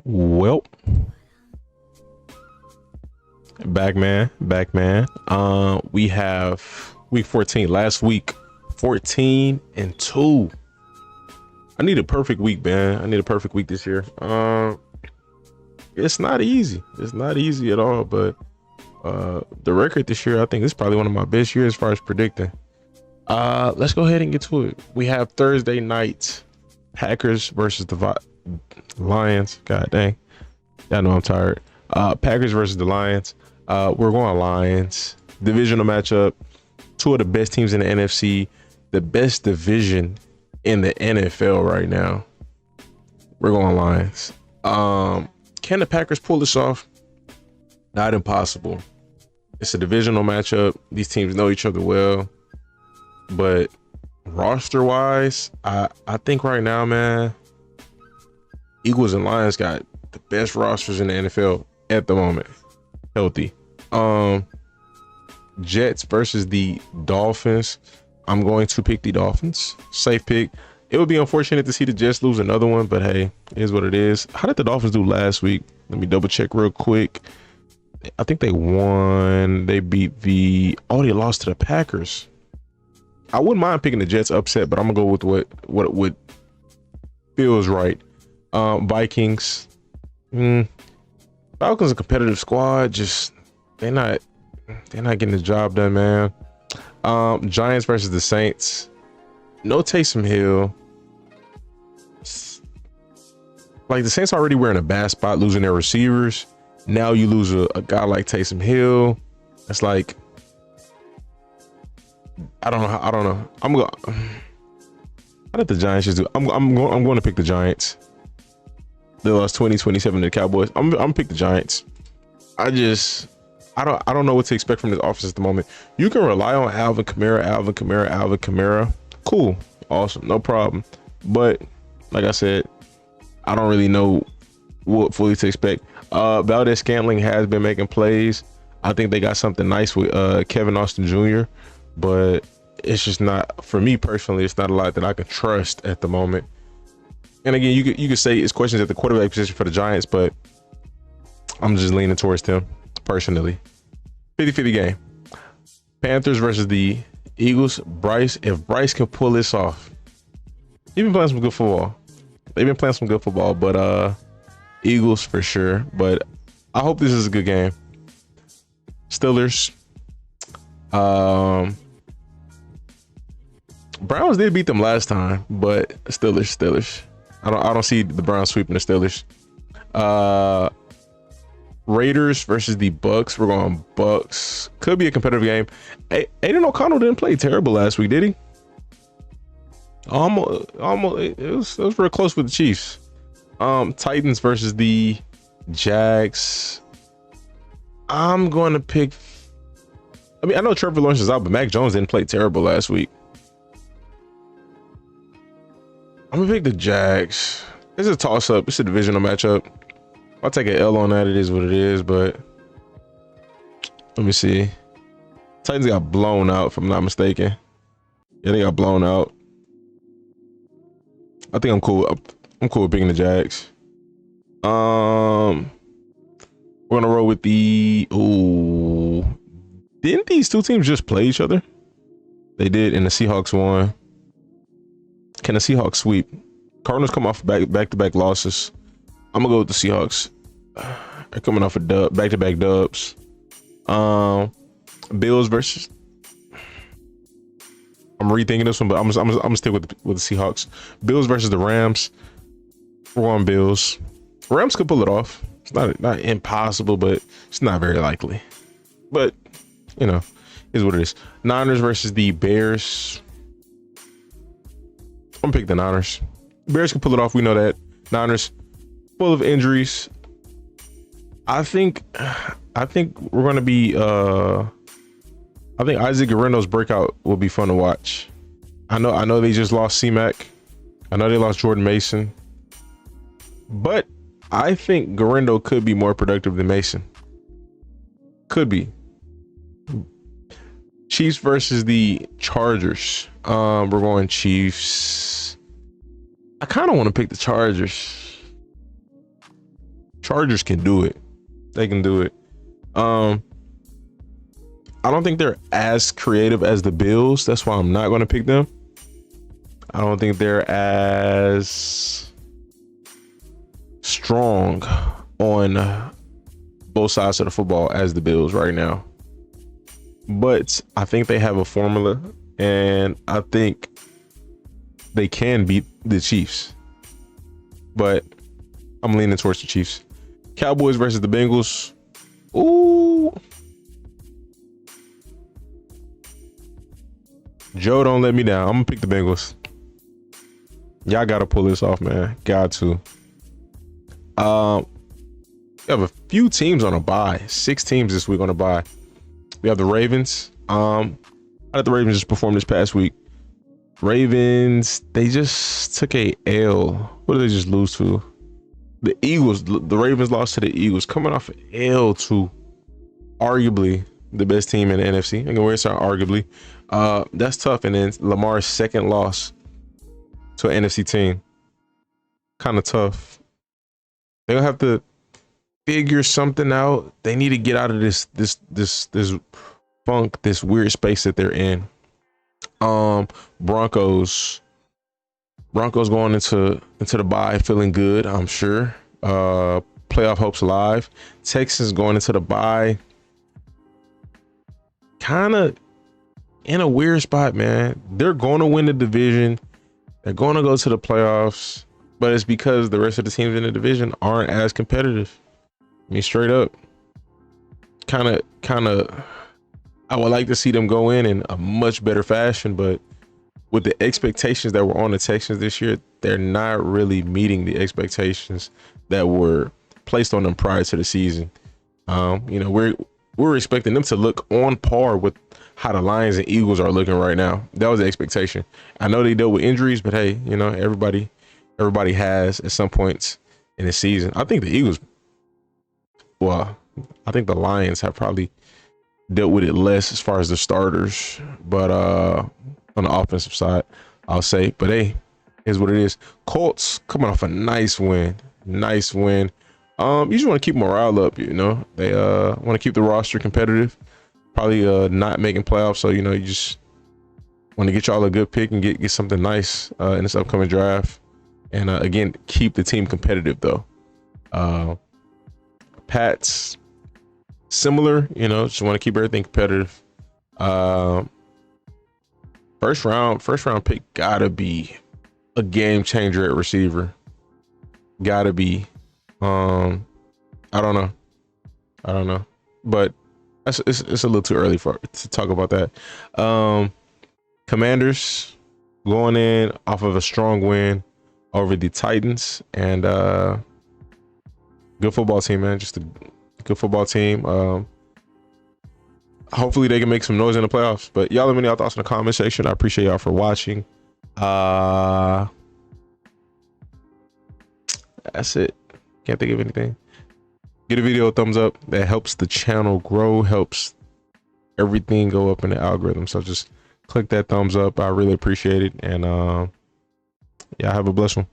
Well, back man. We have week 14. Last week, 14-2. I need a perfect week, man. I need a perfect week this year. It's not easy. It's not easy at all. But the record this year, I think this is probably one of my best years as far as predicting. Let's go ahead and get to it. We have Thursday night, Packers versus the Lions. God dang, I know I'm tired. Packers versus the Lions. We're going Lions. Divisional matchup. Two of the best teams in the NFC. The best division in the NFL right now. We're going Lions. Can the Packers pull this off? Not impossible. It's a divisional matchup. These teams know each other well. But roster wise, I think right now, man, Eagles and Lions got the best rosters in the NFL at the moment. Healthy. Jets versus the Dolphins. I'm going to pick the Dolphins. Safe pick. It would be unfortunate to see the Jets lose another one, but hey, it is what it is. How did the Dolphins do last week? Let me double check real quick. I think they won. They beat they lost to the Packers. I wouldn't mind picking the Jets upset, but I'm gonna go with what feels right. Vikings. Falcons a competitive squad. Just they're not getting the job done, man. Giants versus the Saints. No Taysom Hill. Like the Saints already were in a bad spot losing their receivers. Now you lose a guy like Taysom Hill. It's like I don't know. I'm going. How did the Giants just do? I'm going to pick the Giants. They lost 20-27 to the Cowboys. I'm gonna pick the Giants. I don't know what to expect from this offense at the moment. You can rely on Alvin Kamara. Cool, awesome, no problem. But like I said, I don't really know what fully to expect. Valdez-Scantling has been making plays. I think they got something nice with Kevin Austin Jr., but it's just not, for me personally, it's not a lot that I can trust at the moment. And again, you could say it's questions at the quarterback position for the Giants, but I'm just leaning towards them personally. 50-50 game. Panthers versus the Eagles. If Bryce can pull this off, he's been playing some good football. They've been playing some good football, but Eagles for sure. But I hope this is a good game. Steelers. Browns did beat them last time, but Steelers. I don't see the Browns sweeping the Steelers. Raiders versus the Bucks. We're going Bucks. Could be a competitive game. Aiden O'Connell didn't play terrible last week, did he? Almost. It was real close with the Chiefs. Titans versus the Jags. I'm going to pick. I mean, I know Trevor Lawrence is out, but Mac Jones didn't play terrible last week. I'm gonna pick the Jags. It's a toss-up. It's a divisional matchup. I'll take an L on that. It is what it is, but let me see. Titans got blown out, if I'm not mistaken. Yeah, they got blown out. I think I'm cool. I'm cool with picking the Jags. We're gonna roll with the. Ooh, didn't these two teams just play each other? They did, and the Seahawks won. Can the Seahawks sweep? Cardinals come off back-to-back losses. I'm gonna go with the Seahawks. They're coming off a back-to-back dubs. Bills versus. I'm rethinking this one, but I'm gonna stick with the Seahawks. Bills versus the Rams. We're on Bills. Rams could pull it off. It's not impossible, but it's not very likely. But you know, is what it is. Niners versus the Bears. I'm gonna pick the Niners. Bears can pull it off. We know that. Niners full of injuries. I think we're gonna be. I think Isaac Guerrero's breakout will be fun to watch. I know they just lost C-Mac. I know they lost Jordan Mason, but I think Guerrero could be more productive than Mason. Could be. Chiefs versus the Chargers. We're going Chiefs. I kind of want to pick the Chargers. Chargers can do it. They can do it. I don't think they're as creative as the Bills. That's why I'm not going to pick them. I don't think they're as strong on both sides of the football as the Bills right now. But I think they have a formula, and I think they can beat the Chiefs. But I'm leaning towards the Chiefs. Cowboys versus the Bengals. Ooh. Joe, don't let me down. I'm gonna pick the Bengals. Y'all gotta pull this off, man. Got to. We have a few teams on a bye. 6 teams this week on a bye. We have the Ravens. How did the Ravens just perform this past week? Ravens, they just took a L. What did they just lose to? The Eagles. The Ravens lost to the Eagles, coming off an L to arguably the best team in the NFC. I'm gonna say arguably. That's tough. And then Lamar's second loss to an NFC team. Kind of tough. They're gonna have to figure something out. They need to get out of this funk, this weird space that they're in. Broncos going into the bye feeling good, I'm sure. Playoff hopes alive. Texans going into the bye kind of in a weird spot, man. They're going to win the division. They're going to go to the playoffs, but it's because the rest of the teams in the division aren't as competitive. I mean, straight up, kind of, I would like to see them go in a much better fashion, but with the expectations that were on the Texans this year, they're not really meeting the expectations that were placed on them prior to the season. We're expecting them to look on par with how the Lions and Eagles are looking right now. That was the expectation. I know they dealt with injuries, but hey, everybody has at some points in the season. I think the Eagles, I think the Lions have probably dealt with it less as far as the starters, but on the offensive side, I'll say. But hey, is what it is. Colts coming off a nice win. You just want to keep morale up, they want to keep the roster competitive. Probably not making playoffs, so you just want to get y'all a good pick and get something nice in this upcoming draft. And again, keep the team competitive though. Pats, similar, just want to keep everything competitive. First round pick gotta be a game changer at receiver. Gotta be. I don't know, but it's a little too early to talk about that. Commanders going in off of a strong win over the Titans, and good football team, man. Just a good football team. Hopefully they can make some noise in the playoffs. But y'all let me know your thoughts in the comment section. I appreciate y'all for watching. That's it. Can't think of anything. Get a video a thumbs up. That helps the channel grow, helps everything go up in the algorithm. So just click that thumbs up. I really appreciate it. And yeah, have a blessed one.